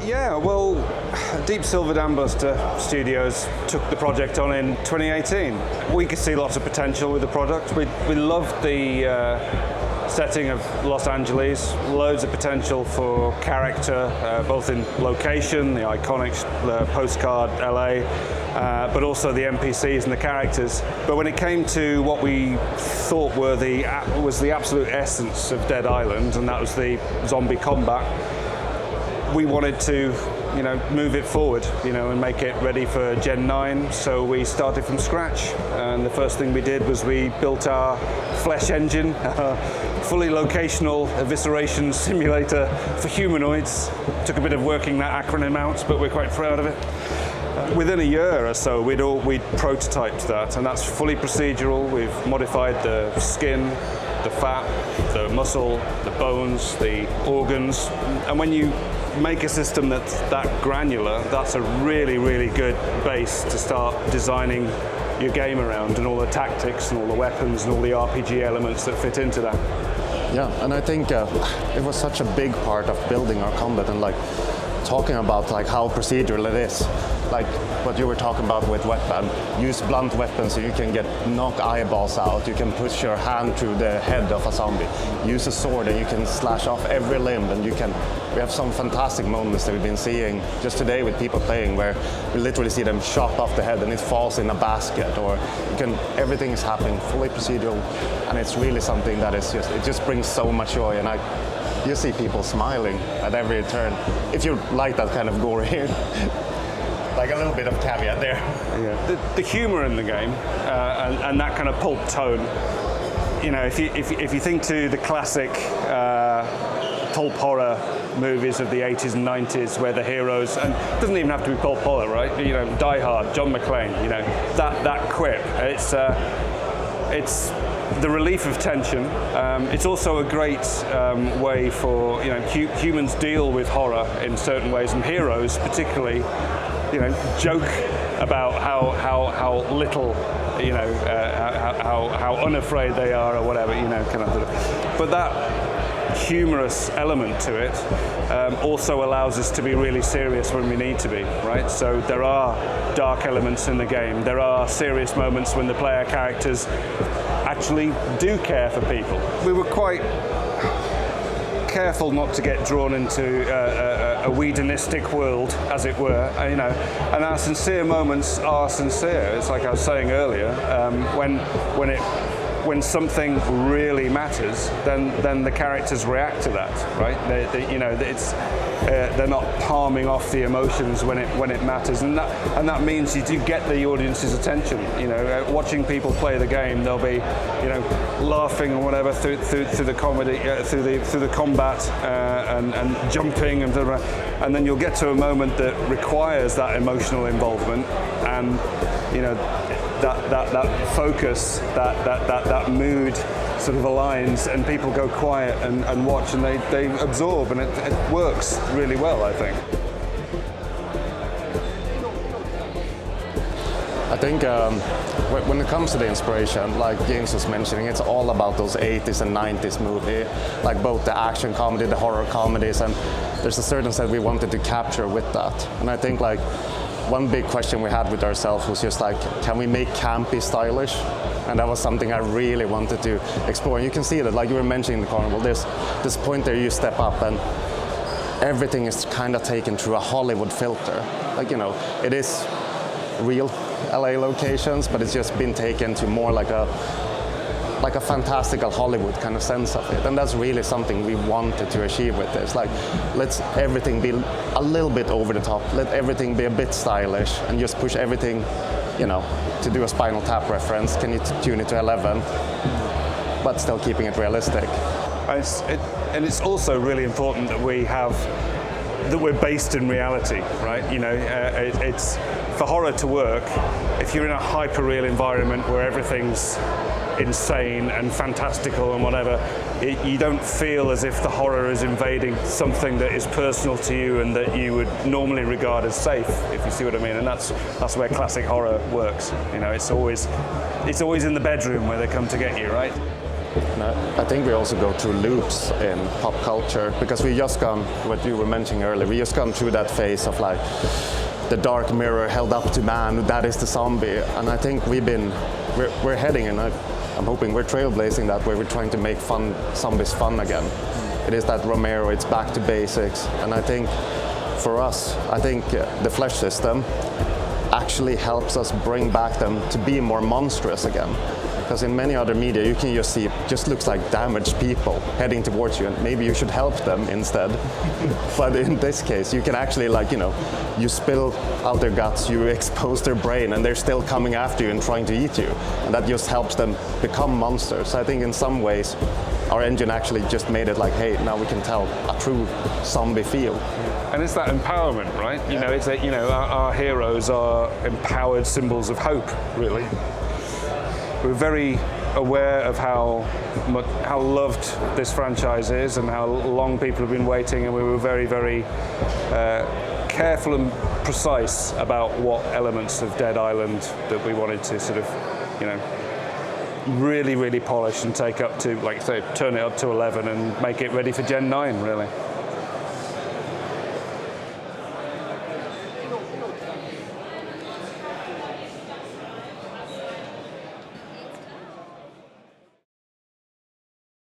Yeah, well, Deep Silver Dambuster Studios took the project on in 2018. We could see lots of potential with the product. We loved the setting of Los Angeles, loads of potential for character, both in location, the iconic postcard LA, but also the NPCs and the characters. But when it came to what we thought was the absolute essence of Dead Island, and that was the zombie combat, we wanted to, move it forward, and make it ready for Gen 9. So we started from scratch, and the first thing we did was we built our Flesh engine, fully locational evisceration simulator for humanoids. Took a bit of working that acronym out, but we're quite proud of it. Within a year or so, we'd prototyped that, and that's fully procedural. We've modified the skin, the fat, the muscle, the bones, the organs, and when you make a system that's that granular, that's a really, really good base to start designing your game around, and all the tactics and all the weapons and all the RPG elements that fit into that. Yeah, and I think it was such a big part of building our combat and talking about how procedural it is. Like what you were talking about with weapon. Use blunt weapons so you can knock eyeballs out. You can push your hand through the head of a zombie. Use a sword and you can slash off every limb, and we have some fantastic moments that we've been seeing just today with people playing where we literally see them chop off the head and it falls in a basket, or everything is happening fully procedural, and it's really something that it just brings so much joy, and you see people smiling at every turn. If you like that kind of gore here. Like a little bit of caveat there. Yeah. The humor in the game and that kind of pulp tone. If you think to the classic pulp horror movies of the 80s and 90s, where the heroes, and it doesn't even have to be pulp horror, right? Die Hard, John McClane. That quip. It's the relief of tension. It's also a great way for humans deal with horror in certain ways, and heroes particularly. Joke about how little, how unafraid they are, or whatever, kind of. But that humorous element to it also allows us to be really serious when we need to be, right? So there are dark elements in the game. There are serious moments when the player characters actually do care for people. We were quite careful not to get drawn into a Whedonistic world, as it were, and our sincere moments are sincere. It's like I was saying earlier, when something really matters, then the characters react to that, right? They're not palming off the emotions when it matters, and that means you do get the audience's attention. Watching people play the game, they'll be, laughing or whatever through the comedy, through the combat, and jumping, and then you'll get to a moment that requires that emotional involvement, and that focus, that mood sort of aligns, and people go quiet and watch, and they absorb, and it works really well, I think. I think when it comes to the inspiration, like James was mentioning, it's all about those 80s and 90s movie, like both the action comedy, the horror comedies, and there's a certain set we wanted to capture with that. And I think one big question we had with ourselves was just can we make campy stylish? And that was something I really wanted to explore. And you can see that, like you were mentioning in the carnival, there's this point there you step up and everything is kind of taken through a Hollywood filter. It is real LA locations, but it's just been taken to more like a fantastical Hollywood kind of sense of it. And that's really something we wanted to achieve with this. Let's everything be a little bit over the top. Let everything be a bit stylish, and just push everything, to do a Spinal Tap reference, can you tune it to 11, but still keeping it realistic. And it's also really important that we're based in reality, right? It's for horror to work. If you're in a hyper-real environment where everything's insane and fantastical and whatever, you don't feel as if the horror is invading something that is personal to you and that you would normally regard as safe, if you see what I mean. And that's where classic horror works. It's always in the bedroom where they come to get you, right? And I think we also go through loops in pop culture, because we just gone, what you were mentioning earlier, we just gone through that phase of like the dark mirror held up to man, that is the zombie. And I think we're heading, and I'm hoping we're trailblazing that way. We're trying to make zombies fun again. It is that Romero, it's back to basics. And I think for us, the flesh system actually helps us bring back them to be more monstrous again. Because in many other media, you can just see it just looks like damaged people heading towards you, and maybe you should help them instead. But in this case, you can actually, you spill out their guts, you expose their brain, and they're still coming after you and trying to eat you. And that just helps them become monsters. I think in some ways, our engine actually just made it like, hey, now we can tell a true zombie feel. And it's that empowerment, right? You know, it's our heroes are empowered symbols of hope, really. We're very aware of how loved this franchise is and how long people have been waiting, and we were very, very careful and precise about what elements of Dead Island that we wanted to sort of, really, really polish and take up to, like say, turn it up to 11 and make it ready for Gen 9, really.